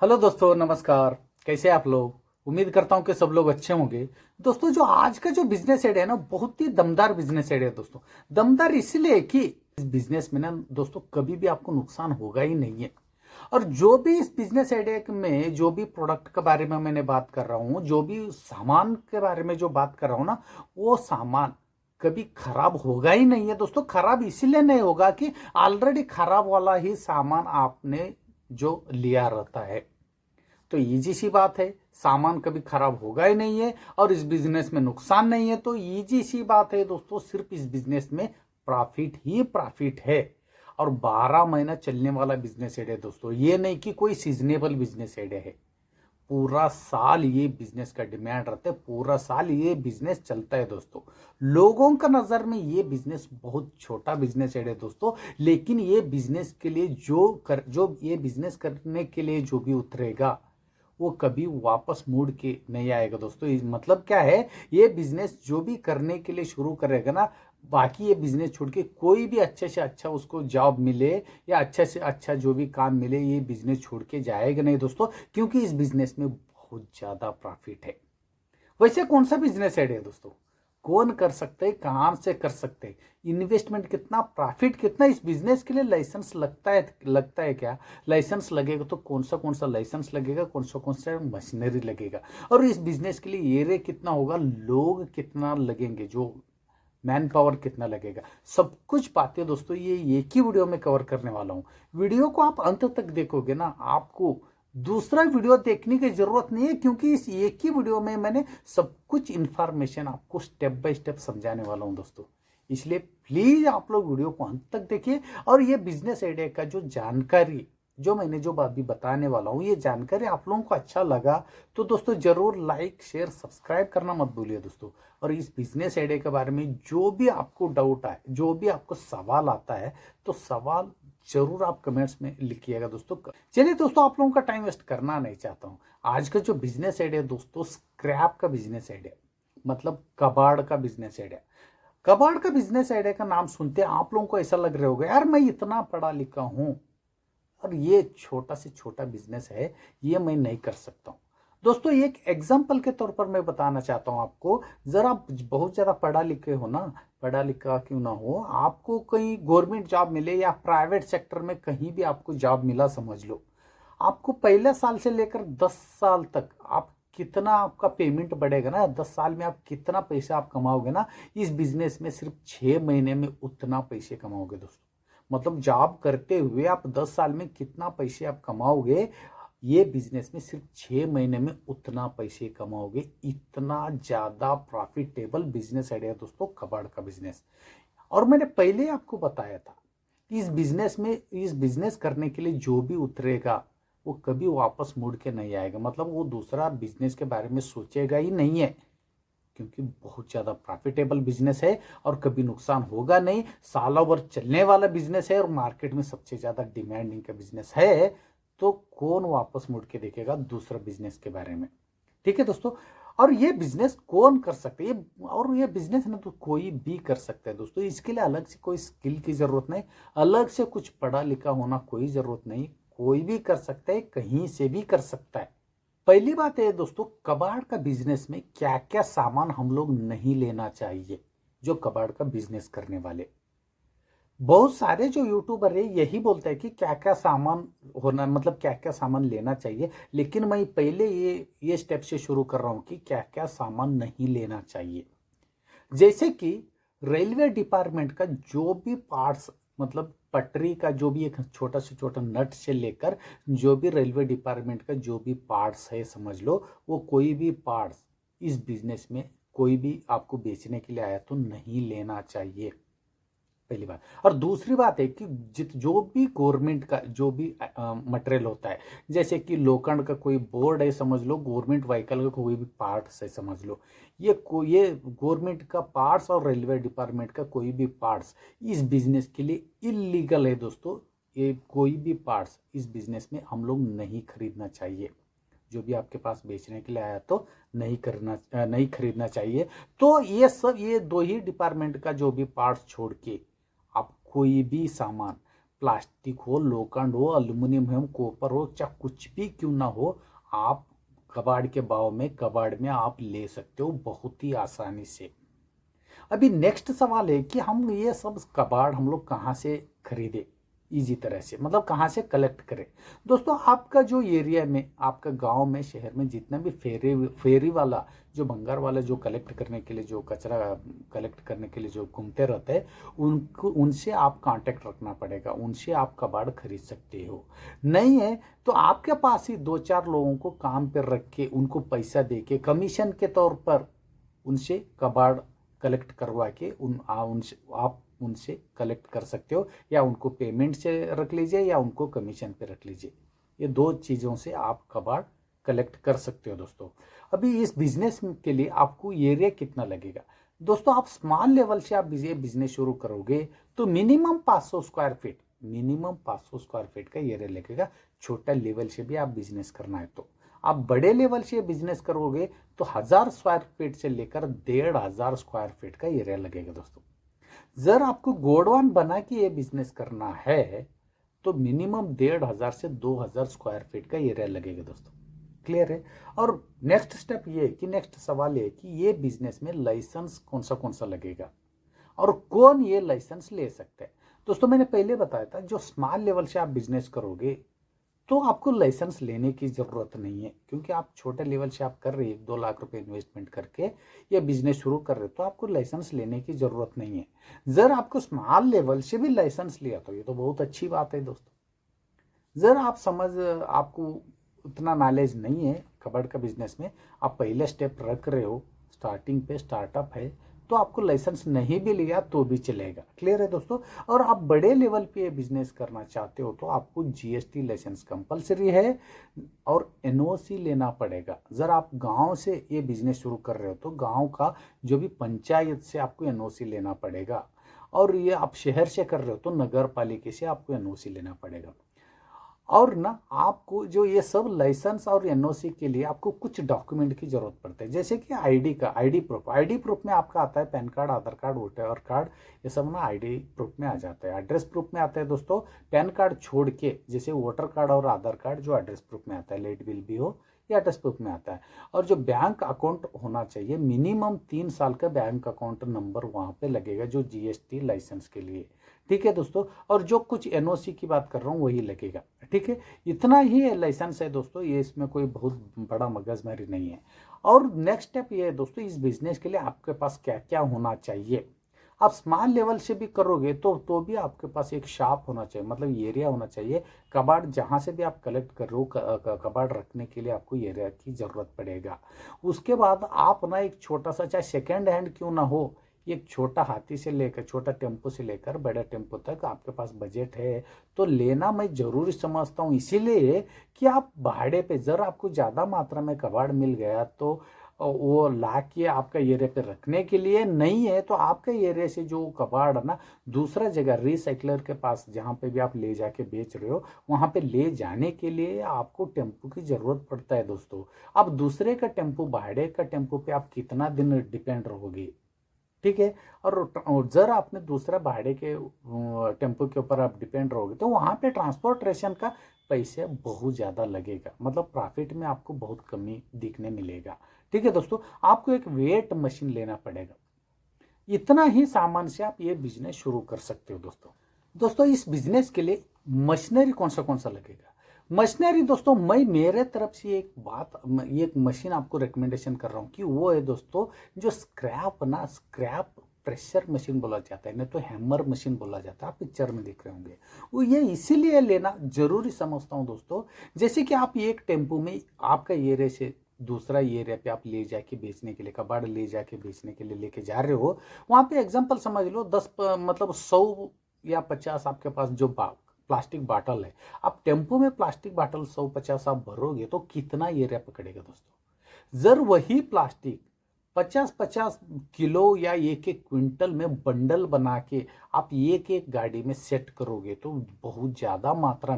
Hello दोस्तों, नमस्कार। कैसे हैं आप लोग? उम्मीद करता हूं कि सब लोग अच्छे होंगे। दोस्तों, जो आज का जो बिजनेस आइडिया है ना, बहुत ही दमदार बिजनेस आइडिया है दोस्तों। दमदार इसलिए कि इस बिजनेस में ना दोस्तों कभी भी आपको नुकसान होगा ही नहीं है। और जो भी इस बिजनेस आइडिया में जो भी प्रोडक्ट के बारे में मैंने बात कर रहा हूँ, जो भी सामान के बारे में जो बात कर रहा हूँ ना, वो सामान कभी खराब होगा ही नहीं है दोस्तों। खराब इसलिए नहीं होगा कि ऑलरेडी खराब वाला ही सामान आपने जो लिया रहता है। तो इजी सी बात है, सामान कभी खराब होगा ही नहीं है और इस बिजनेस में नुकसान नहीं है। तो इजी सी बात है दोस्तों, सिर्फ इस बिजनेस में प्रॉफिट ही प्रॉफिट है। और 12 महीना चलने वाला बिजनेस आइडिया है दोस्तों। ये नहीं कि कोई सीजनेबल बिजनेस आइडिया है। पूरा साल ये बिजनेस का डिमांड रहता है, पूरा साल ये बिजनेस चलता है दोस्तों। लोगों का नजर में ये बिजनेस बहुत छोटा बिजनेस है दोस्तों, लेकिन ये बिजनेस के लिए जो ये बिजनेस करने के लिए जो भी उतरेगा वो कभी वापस मुड़ के नहीं आएगा दोस्तों। मतलब क्या है, ये बिजनेस जो भी करने के लिए शुरू करेगा ना, बाकी ये बिजनेस छोड़ के कोई भी अच्छे से अच्छा उसको जॉब मिले या अच्छे से अच्छा जो भी काम मिले, ये बिजनेस छोड़ के जाएगा नहीं दोस्तों। क्योंकि इस बिजनेस में बहुत ज्यादा प्रॉफिट है। वैसे कौन सा बिजनेस आइडिया दोस्तों? कौन कर सकते हैं, कहां से कर सकते हैं, इन्वेस्टमेंट कितना, प्रॉफिट कितना? इस बिजनेस के लिए लाइसेंस लगता है क्या? लाइसेंस लगेगा तो कौन सा लाइसेंस लगेगा, कौन सा मशीनरी लगेगा? और इस बिजनेस के लिए एरिया कितना होगा, लोग कितना लगेंगे, जो मैन पावर कितना लगेगा, सब कुछ बातें दोस्तों ये एक ही वीडियो में कवर करने वाला हूं। वीडियो को आप अंत तक देखोगे ना, आपको दूसरा वीडियो देखने की जरूरत नहीं है। क्योंकि इस एक ही वीडियो में मैंने सब कुछ इंफॉर्मेशन आपको स्टेप बाय स्टेप समझाने वाला हूं दोस्तों। इसलिए प्लीज आप लोग वीडियो को अंत तक देखिए। और ये बिजनेस आइडिया का जो जानकारी जो मैंने जो अभी बताने वाला हूं, ये जानकारी आप लोगों को अच्छा लगा तो दोस्तों जरूर लाइक शेयर सब्सक्राइब करना मत भूलिए दोस्तों। और इस बिजनेस आइडिया के बारे में जो भी आपको डाउट आए, जो भी आपको सवाल आता है, तो सवाल जरूर आप कमेंट्स में लिखिएगा दोस्तों। चलिए दोस्तों, आप लोगों का टाइम वेस्ट करना नहीं चाहता हूं। आज का जो बिजनेस आइडिया दोस्तों, स्क्रैप का बिजनेस आइडिया, मतलब कबाड़ का बिजनेस आइडिया। कबाड़ का बिजनेस आइडिया का नाम सुनते आप लोगों को ऐसा लग रहा होगा, यार मैं इतना पढ़ा लिखा हूं और ये छोटा से छोटा बिजनेस है, ये मैं नहीं कर सकता हूं। दोस्तों एक एग्जांपल के तौर पर मैं बताना चाहता हूं आपको। जरा बहुत ज्यादा पढ़ा लिखे हो ना, पढ़ा लिखा क्यों ना हो, आपको कहीं गवर्नमेंट जॉब मिले या प्राइवेट सेक्टर में कहीं भी आपको जॉब मिला समझ लो, आपको पहले साल से लेकर 10 साल तक आप कितना आपका पेमेंट बढ़ेगा ना, 10 साल में आप कितना पैसा आप कमाओगे ना, इस बिजनेस में सिर्फ 6 महीने में उतना पैसे कमाओगे दोस्तों। मतलब जॉब करते हुए आप 10 साल में कितना पैसे आप कमाओगे, ये बिजनेस में सिर्फ 6 महीने में उतना पैसे कमाओगे। इतना ज्यादा प्रॉफिटेबल बिजनेस आइडिया दोस्तों कबाड़ का बिजनेस। और मैंने पहले आपको बताया था, इस बिजनेस में, इस बिजनेस करने के लिए जो भी उतरेगा वो कभी वापस मुड़ के नहीं आएगा। मतलब वो दूसरा बिजनेस के बारे में सोचेगा ही नहीं है। क्योंकि बहुत ज्यादा प्रॉफिटेबल बिजनेस है और कभी नुकसान होगा नहीं, सालों भर चलने वाला बिजनेस है और मार्केट में सबसे ज्यादा डिमांडिंग का बिजनेस है। तो कौन वापस मुड़ के देखेगा दूसरा बिजनेस के बारे में? ठीक है दोस्तों। और ये बिजनेस कौन कर सकते हैं, और ये बिजनेस ना तो कोई भी कर सकता है दोस्तों। इसके लिए अलग से कोई स्किल की जरूरत नहीं, अलग से कुछ पढ़ा लिखा होना कोई जरूरत नहीं। कोई भी कर सकता है, कहीं से भी कर सकता है। पहली बात है दोस्तों, कबाड़ का बिजनेस में क्या क्या सामान हम लोग नहीं लेना चाहिए। जो कबाड़ का बिजनेस करने वाले, बहुत सारे जो यूट्यूबर है यही बोलते हैं कि क्या क्या सामान होना, मतलब क्या क्या सामान लेना चाहिए। लेकिन मैं पहले ये स्टेप से शुरू कर रहा हूं कि क्या क्या सामान नहीं लेना चाहिए। जैसे कि रेलवे डिपार्टमेंट का जो भी पार्ट्स, मतलब पटरी का जो भी एक छोटा से छोटा नट से लेकर जो भी रेलवे डिपार्टमेंट का जो भी पार्ट्स है समझ लो, वो कोई भी पार्ट्स इस बिजनेस में कोई भी आपको बेचने के लिए आया तो नहीं लेना चाहिए, पहली बात। और दूसरी बात है कि जित जो भी गवर्नमेंट का जो भी मटेरियल होता है, जैसे कि लोखंड का कोई बोर्ड है समझ लो, गवर्नमेंट व्हीकल का कोई भी पार्ट्स है समझ लो, ये गवर्नमेंट का पार्ट्स और रेलवे डिपार्टमेंट का कोई भी पार्ट्स इस बिजनेस के लिए इलीगल है दोस्तों। ये कोई भी पार्ट्स इस बिजनेस में हम लोग नहीं खरीदना चाहिए। जो भी आपके पास बेचने के लिए आया तो नहीं खरीदना चाहिए। तो ये सब, ये दो ही डिपार्टमेंट का जो भी पार्ट्स छोड़ के आप कोई भी सामान, प्लास्टिक हो, लोखंड हो, एल्युमिनियम हो, कॉपर हो, चाहे कुछ भी क्यों ना हो, आप कबाड़ के भाव में कबाड़ में आप ले सकते हो बहुत ही आसानी से। अभी नेक्स्ट सवाल है कि हम ये सब कबाड़ हम लोग कहाँ से खरीदे इजी तरह से, मतलब कहाँ से कलेक्ट करें। दोस्तों आपका जो एरिया में, आपका गांव में, शहर में जितना भी फेरी फेरी वाला, जो भंगार वाला, जो कलेक्ट करने के लिए, जो कचरा कलेक्ट करने के लिए जो घूमते रहते हैं, उनको, उनसे आप कांटेक्ट रखना पड़ेगा, उनसे आप कबाड़ खरीद सकते हो। नहीं है तो आपके पास ही दो चार लोगों को काम पर रख के, उनको पैसा दे के, कमीशन के तौर पर उनसे कबाड़ कलेक्ट करवा के आप उनसे कलेक्ट कर सकते हो, या उनको पेमेंट से रख लीजिए या उनको कमीशन पे रख लीजिए। ये दो चीज़ों से आप कबाड़ कलेक्ट कर सकते हो दोस्तों। अभी इस बिजनेस के लिए आपको एरिया कितना लगेगा दोस्तों? आप स्मॉल लेवल से आप ये बिजनेस शुरू करोगे तो minimum 500 square feet, minimum 500 square feet का एरिया लगेगा। छोटा लेवल से भी आप बिजनेस करना है तो, आप बड़े लेवल से बिजनेस करोगे तो 1000 स्क्वायर फीट से लेकर 1500 स्क्वायर फीट का एरिया लगेगा दोस्तों। जर आपको गोडवान बना के ये बिजनेस करना है तो मिनिमम 1500 से 2000 स्क्वायर फीट का एरिया लगेगा दोस्तों। क्लियर है? और नेक्स्ट स्टेप ये कि, नेक्स्ट सवाल ये कि ये बिजनेस में लाइसेंस कौन सा लगेगा और कौन ये लाइसेंस ले सकता है। दोस्तों मैंने पहले बताया था, जो स्मॉल लेवल से आप बिजनेस करोगे तो आपको लाइसेंस लेने की ज़रूरत नहीं है, क्योंकि आप छोटे लेवल से आप कर रहे हैं, 1-2 लाख रुपए इन्वेस्टमेंट करके ये बिजनेस शुरू कर रहे हो, तो आपको लाइसेंस लेने की ज़रूरत नहीं है। जर आपको स्मॉल लेवल से भी लाइसेंस लिया तो ये तो बहुत अच्छी बात है दोस्तों। जर आपको उतना नॉलेज नहीं है कबाड़ का बिजनेस में, आप पहले स्टेप रख रहे हो, स्टार्टिंग पे स्टार्टअप है, तो आपको लाइसेंस नहीं भी लिया तो भी चलेगा। क्लियर है दोस्तों? और आप बड़े लेवल पे बिजनेस करना चाहते हो तो आपको जीएसटी लाइसेंस कंपलसरी है और एनओसी लेना पड़ेगा। जरा आप गांव से ये बिजनेस शुरू कर रहे हो तो गांव का जो भी पंचायत से आपको एनओसी लेना पड़ेगा, और ये आप शहर से कर रहे हो तो नगर पालिका से आपको एनओसी लेना पड़ेगा। और ना आपको जो ये सब लाइसेंस और एनओसी के लिए आपको कुछ डॉक्यूमेंट की जरूरत पड़ती है, जैसे कि आईडी प्रूफ में आपका आता है पैन कार्ड, आधार कार्ड, वोटर कार्ड, ये सब ना आईडी प्रूफ में आ जाता है। एड्रेस प्रूफ में आता है दोस्तों पैन कार्ड छोड़ के, जैसे वोटर कार्ड और आधार कार्ड जो एड्रेस प्रूफ में आता है, लाइट बिल भी हो या एड्रेस प्रूफ में आता है। और जो बैंक अकाउंट होना चाहिए, मिनिमम 3 साल का बैंक अकाउंट नंबर वहाँ पे लगेगा, जो जीएसटी लाइसेंस के लिए। ठीक है दोस्तों? और जो कुछ एनओसी की बात कर रहा हूँ वही लगेगा। ठीक है, इतना ही लाइसेंस है दोस्तों, ये इसमें कोई बहुत बड़ा मगजमारी नहीं है। और नेक्स्ट स्टेप ये है दोस्तों, इस बिजनेस के लिए आपके पास क्या क्या होना चाहिए। आप स्मॉल लेवल से भी करोगे तो भी आपके पास एक शॉप होना चाहिए, मतलब एरिया होना चाहिए। कबाड़ जहाँ से भी आप कलेक्ट कर रहे हो, कबाड़ रखने के लिए आपको एरिया की ज़रूरत पड़ेगा। उसके बाद आप ना एक छोटा सा, चाहे सेकेंड हैंड क्यों ना हो, एक छोटा हाथी से लेकर, छोटा टेम्पो से लेकर बड़ा टेम्पो तक आपके पास बजट है तो लेना मैं जरूरी समझता हूँ, इसीलिए कि आप भाड़े पे, जरा आपको ज़्यादा मात्रा में कबाड़ मिल गया तो वो ला के आपका एरिया पे रखने के लिए नहीं है, तो आपका एरिया से जो कबाड़ ना दूसरा जगह रिसाइकलर के पास जहाँ पे भी आप ले जाके बेच रहे हो, वहाँ पे ले जाने के लिए आपको टेम्पो की ज़रूरत पड़ता है दोस्तों। अब दूसरे का टेम्पो, भाड़े का टेम्पो पे आप कितना दिन डिपेंड रहोगे। ठीक है? और जर आपने दूसरा भाड़े के टेम्पो के ऊपर आप डिपेंड रहोगे तो वहाँ पे ट्रांसपोर्टेशन का पैसे बहुत ज़्यादा लगेगा, मतलब प्रॉफिट में आपको बहुत कमी दिखने मिलेगा। ठीक है दोस्तों? आपको एक वेट मशीन लेना पड़ेगा। इतना ही सामान से आप ये बिजनेस शुरू कर सकते हो दोस्तों इस बिजनेस के लिए मशीनरी कौन सा लगेगा? मशीनरी दोस्तों, मैं मेरे तरफ से एक मशीन आपको रिकमेंडेशन कर रहा हूँ कि वो है दोस्तों, जो स्क्रैप प्रेशर मशीन बोला जाता है, नहीं तो हैमर मशीन बोला जाता है, आप पिक्चर में देख रहे होंगे। वो ये इसीलिए लेना जरूरी समझता हूँ दोस्तों, जैसे कि आप एक टेम्पो में आपका एरिया से दूसरा एरिया पे आप ले जाके बेचने के लिए, कबाड़ ले जाके बेचने के लिए लेके जा रहे हो, वहाँ पे एग्जाम्पल समझ लो 100 या 50 आपके पास जो प्लास्टिक बाटल है, आप टेम्पो में प्लास्टिक बाटल 100-50 आप भरोगे तो कितना एरिया पकड़ेगा दोस्तों? जर वही प्लास्टिक 50-50 किलो या एक क्विंटल में बंडल बना के आप एक गाड़ी में सेट करोगे तो बहुत ज़्यादा मात्रा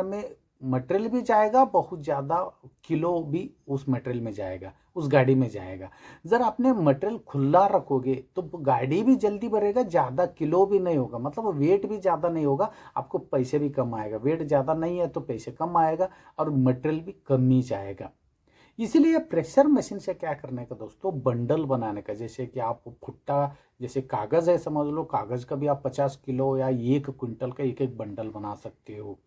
में मटेरियल भी जाएगा, बहुत ज़्यादा किलो भी उस मटेरियल में जाएगा, उस गाड़ी में जाएगा। जर आपने मटेरियल खुला रखोगे तो गाड़ी भी जल्दी भरेगा, ज़्यादा किलो भी नहीं होगा, मतलब वेट भी ज़्यादा नहीं होगा, आपको पैसे भी कम आएगा। वेट ज़्यादा नहीं है तो पैसे कम आएगा और मटेरियल भी कम ही जाएगा। इसीलिए प्रेशर मशीन से क्या करने का दोस्तों, बंडल बनाने का। जैसे कि आप भुट्टा, जैसे कागज़ है, समझ लो कागज़ का भी आप 50 किलो या 1 क्विंटल का एक एक बंडल बना सकते हो।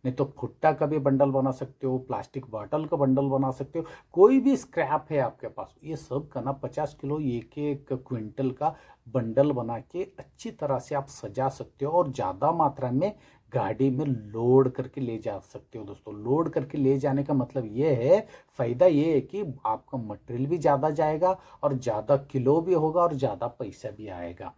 नहीं तो भुट्टा का भी बंडल बना सकते हो, प्लास्टिक बॉटल का बंडल बना सकते हो, कोई भी स्क्रैप है आपके पास, ये सब का ना 50 किलो 1 1 क्विंटल का बंडल बना के अच्छी तरह से आप सजा सकते हो और ज़्यादा मात्रा में गाड़ी में लोड करके ले जा सकते हो दोस्तों। लोड करके ले जाने का मतलब ये है, फ़ायदा ये है कि आपका मटेरियल भी ज़्यादा जाएगा और ज़्यादा किलो भी होगा और ज़्यादा पैसा भी आएगा।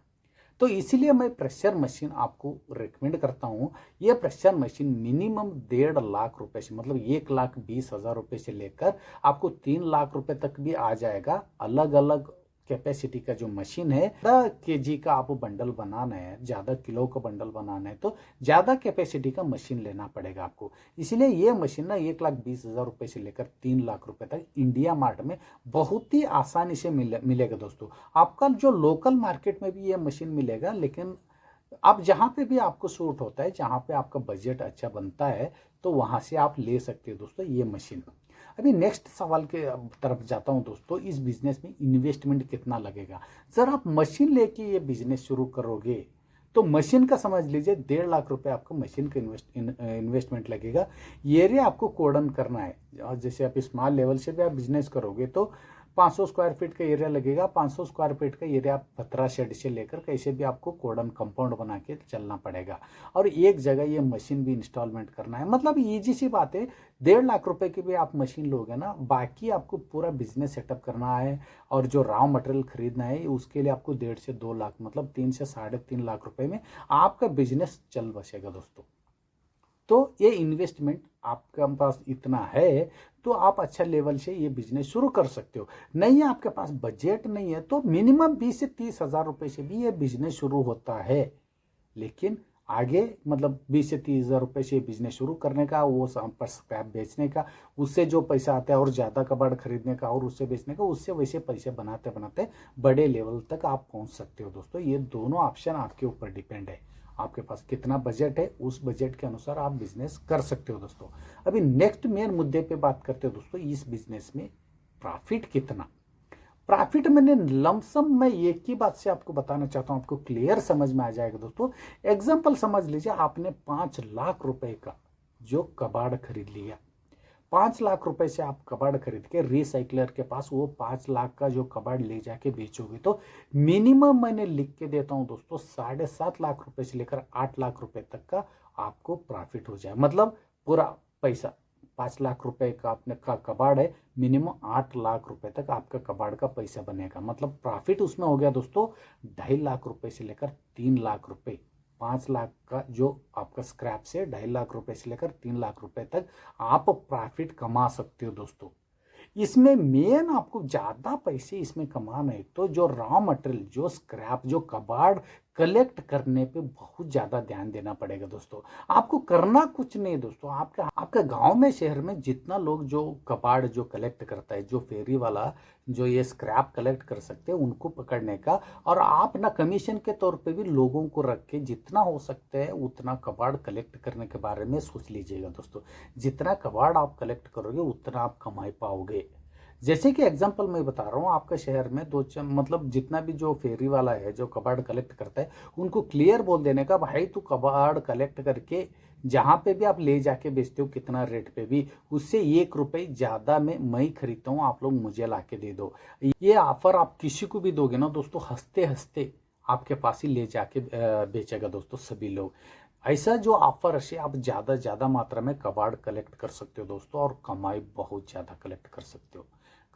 तो इसीलिए मैं प्रेशर मशीन आपको रिकमेंड करता हूँ। ये प्रेशर मशीन मिनिमम 1.5 लाख रुपए से, मतलब 1,20,000 रुपए से लेकर आपको 3 लाख रुपए तक भी आ जाएगा। अलग अलग कैपेसिटी का जो मशीन है, ज़्यादा केजी का आप बंडल बनाना है, ज़्यादा किलो का बंडल बनाना है तो ज़्यादा कैपेसिटी का मशीन लेना पड़ेगा आपको। इसलिए ये मशीन ना 1,20,000 रुपए से लेकर 3 लाख रुपए तक इंडिया मार्ट में बहुत ही आसानी से मिलेगा दोस्तों। आपका जो लोकल मार्केट में भी ये मशीन मिलेगा, लेकिन आप जहाँ पे भी आपको सूट होता है, जहाँ पे आपका बजट अच्छा बनता है, तो वहाँ से आप ले सकते हो दोस्तों ये मशीन। अभी नेक्स्ट सवाल के तरफ जाता हूँ दोस्तों, इस बिजनेस में इन्वेस्टमेंट कितना लगेगा। सर आप मशीन लेके ये बिजनेस शुरू करोगे तो मशीन का समझ लीजिए 1.5 लाख रुपए आपको मशीन का इन्वेस्टमेंट लगेगा। एरिया आपको कोडन करना है, और जैसे आप स्मॉल लेवल से भी आप बिजनेस करोगे तो 500 स्क्वायर फीट का एरिया लगेगा। 500 स्क्वायर फीट का एरिया आप 15 शेड से लेकर कैसे भी आपको कोडन कंपाउंड बना के चलना पड़ेगा, और एक जगह ये मशीन भी इंस्टॉलमेंट करना है। मतलब इजी सी बात है, 1.5 लाख रुपए की भी आप मशीन लोगे ना, बाकी आपको पूरा बिजनेस सेटअप करना है और जो रॉ मटेरियल खरीदना है उसके लिए आपको 1.5 से 2 लाख, मतलब 3 से 3.5 लाख रुपए में आपका बिजनेस चल बसेगा दोस्तों। तो ये इन्वेस्टमेंट आपके पास इतना है तो आप अच्छा लेवल से ये बिजनेस शुरू कर सकते हो। नहीं है आपके पास बजट नहीं है तो मिनिमम 20 से 30 हज़ार रुपए से भी ये बिजनेस शुरू होता है। लेकिन आगे मतलब 20 से 30 हज़ार रुपए से बिजनेस शुरू करने का, वो पर स्क्रैप बेचने का, उससे जो पैसा आता है और ज़्यादा कबाड़ खरीदने का और उससे बेचने का, उससे वैसे पैसे बनाते बनाते बड़े लेवल तक आप पहुंच सकते हो दोस्तों। ये दोनों ऑप्शन आपके ऊपर डिपेंड है, आपके पास कितना बजट है, उस बजट के अनुसार आप बिजनेस कर सकते हो दोस्तों। अभी नेक्स्ट मेन मुद्दे पे बात करते हो दोस्तों, इस बिजनेस में प्रॉफिट कितना। प्रॉफिट मैंने लमसम मैं एक ही बात से आपको बताना चाहता हूं, आपको क्लियर समझ में आ जाएगा दोस्तों। एग्जांपल समझ लीजिए, आपने 5 लाख रुपए का जो कबाड़ खरीद लिया, 5 लाख रुपए से आप कबाड़ खरीद के रिसाइकलर के पास वो 5 लाख का जो कबाड़ ले जाके बेचोगे तो मिनिमम मैंने लिख के देता हूं दोस्तों 7.5 लाख रुपए से लेकर 8 लाख रुपए तक का आपको प्रॉफिट हो जाए। मतलब पूरा पैसा 5 लाख रुपए का आपने का कबाड़ है, मिनिमम 8 लाख रुपए तक आपका कबाड़ का पैसा बनेगा। मतलब प्रॉफिट उसमें हो गया दोस्तों 2.5 लाख रुपए से लेकर 3 लाख रुपए। 5 लाख का जो आपका स्क्रैप से 2.5 लाख रुपए से लेकर 3 लाख रुपए तक आप प्रॉफिट कमा सकते हो दोस्तों। इसमें मेन आपको ज्यादा पैसे इसमें कमाना है तो जो रॉ मटेरियल, जो स्क्रैप, जो कबाड़ कलेक्ट करने पे बहुत ज्यादा ध्यान देना पड़ेगा दोस्तों। आपको करना कुछ नहीं दोस्तों, आपका गांव में शहर में जितना लोग जो कबाड़ जो कलेक्ट करता है, जो फेरी वाला जो ये स्क्रैप कलेक्ट कर सकते हैं उनको पकड़ने का, और आप ना कमीशन के तौर पे भी लोगों को रख के जितना हो सकता है उतना कबाड़ कलेक्ट करने के बारे में सोच लीजिएगा दोस्तों। जितना कबाड़ आप कलेक्ट करोगे उतना आप कमाई पाओगे। जैसे कि एग्जांपल मैं बता रहा हूँ, आपका शहर में मतलब जितना भी जो फेरी वाला है जो कबाड़ कलेक्ट करता है उनको क्लियर बोल देने का, भाई तू कबाड़ कलेक्ट करके जहाँ पे भी आप ले जाके बेचते हो कितना रेट पे भी, उससे 1 रुपए ज्यादा में मैं खरीदता हूँ, आप लोग मुझे ला के दे दो। ये ऑफर आप किसी को भी दोगे ना दोस्तों, हंसते हंसते आपके पास ही ले जाके बेचेगा दोस्तों सभी लोग। ऐसा जो ऑफर है आप ज्यादा मात्रा में कबाड़ कलेक्ट कर सकते हो दोस्तों, और कमाई बहुत ज्यादा कलेक्ट कर सकते हो,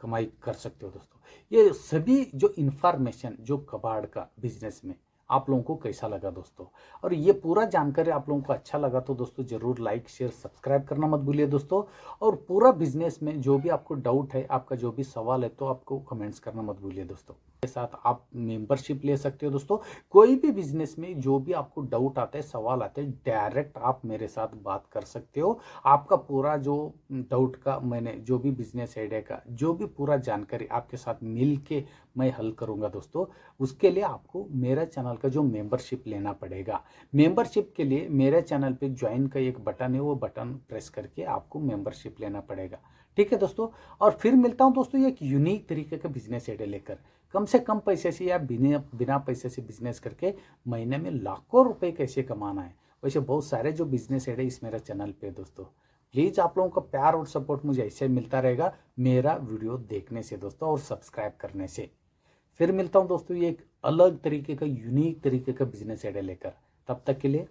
कमाई कर सकते हो दोस्तों। ये सभी जो इंफॉर्मेशन जो कबाड़ का बिजनेस में आप लोगों को कैसा लगा दोस्तों, और ये पूरा जानकारी आप लोगों को अच्छा लगा तो दोस्तों जरूर लाइक शेयर सब्सक्राइब करना मत भूलिए दोस्तों। और पूरा बिजनेस में जो भी आपको डाउट है, आपका जो भी सवाल है तो आपको कमेंट्स करना मत भूलिए दोस्तों। के साथ आप मेंबरशिप ले सकते हो दोस्तों। कोई भी बिजनेस में जो भी आपको डाउट आता है, सवाल आते हैं, डायरेक्ट आप मेरे साथ बात कर सकते हो। आपका पूरा जो डाउट का, मैंने जो भी बिजनेस आइडिया का जो भी पूरा जानकारी आपके साथ मिल के मैं हल करूंगा दोस्तों। उसके लिए आपको मेरा चैनल का जो मेंबरशिप लेना पड़ेगा। मेंबरशिप के लिए मेरे चैनल पे ज्वाइन का एक बटन है, वो बटन प्रेस करके आपको मेंबरशिप लेना पड़ेगा। ठीक है दोस्तों। और फिर मिलता हूं दोस्तों एक यूनिक तरीके का बिजनेस आइडिया लेकर। कम से कम पैसे से या बिना पैसे से बिजनेस करके महीने में लाखों रुपए कैसे कमाना है, वैसे बहुत सारे जो बिजनेस आइडिया इस मेरा चैनल पे दोस्तों। प्लीज आप लोगों का प्यार और सपोर्ट मुझे ऐसे मिलता रहेगा मेरा वीडियो देखने से दोस्तों, और सब्सक्राइब करने से। फिर मिलता हूं दोस्तों ये एक अलग तरीके का, यूनिक तरीके का बिजनेस आइडिया लेकर। तब तक के लिए